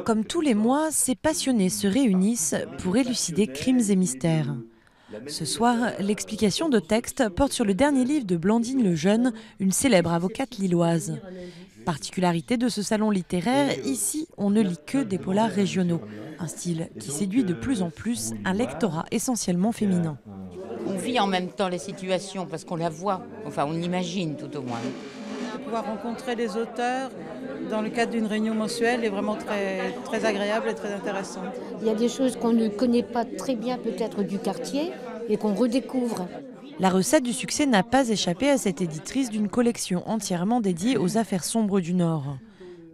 Comme tous les mois, ces passionnés se réunissent pour élucider crimes et mystères. Ce soir, l'explication de texte porte sur le dernier livre de Blandine Lejeune, une célèbre avocate lilloise. Particularité de ce salon littéraire, ici, on ne lit que des polars régionaux, un style qui séduit de plus en plus un lectorat essentiellement féminin. On vit en même temps les situations parce qu'on la voit, enfin on l'imagine tout au moins. Pouvoir rencontrer les auteurs dans le cadre d'une réunion mensuelle est vraiment très, très agréable et très intéressant. Il y a des choses qu'on ne connaît pas très bien peut-être du quartier et qu'on redécouvre. La recette du succès n'a pas échappé à cette éditrice d'une collection entièrement dédiée aux affaires sombres du Nord.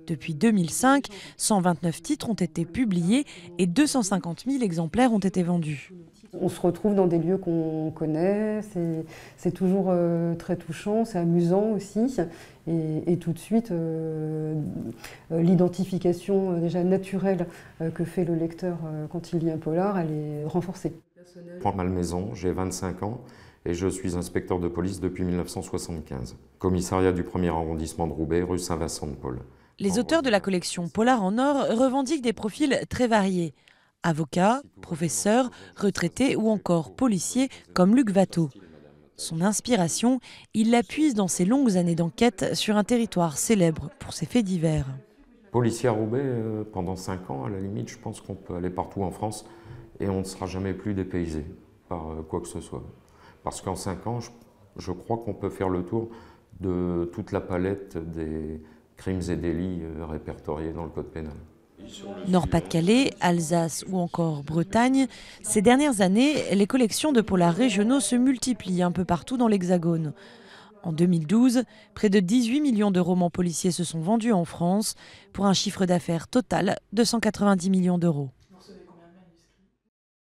Depuis 2005, 129 titres ont été publiés et 250 000 exemplaires ont été vendus. On se retrouve dans des lieux qu'on connaît, c'est toujours très touchant, c'est amusant aussi. Et tout de suite, l'identification déjà naturelle que fait le lecteur quand il lit un polar, elle est renforcée. Je prends Malmaison, j'ai 25 ans et je suis inspecteur de police depuis 1975. Commissariat du 1er arrondissement de Roubaix, rue Saint-Vincent-de-Paul. Les auteurs de la collection Polar en Or revendiquent des profils très variés. Avocats, professeurs, retraités ou encore policiers comme Luc Watteau. Son inspiration, il la puise dans ses longues années d'enquête sur un territoire célèbre pour ses faits divers. Policier à Roubaix, pendant 5 ans, à la limite, je pense qu'on peut aller partout en France et on ne sera jamais plus dépaysé par quoi que ce soit. Parce qu'en 5 ans, je crois qu'on peut faire le tour de toute la palette des crimes et délits répertoriés dans le code pénal. Nord-Pas-de-Calais, Alsace ou encore Bretagne, ces dernières années, les collections de polars régionaux se multiplient un peu partout dans l'Hexagone. En 2012, près de 18 millions de romans policiers se sont vendus en France pour un chiffre d'affaires total de 190 millions d'euros.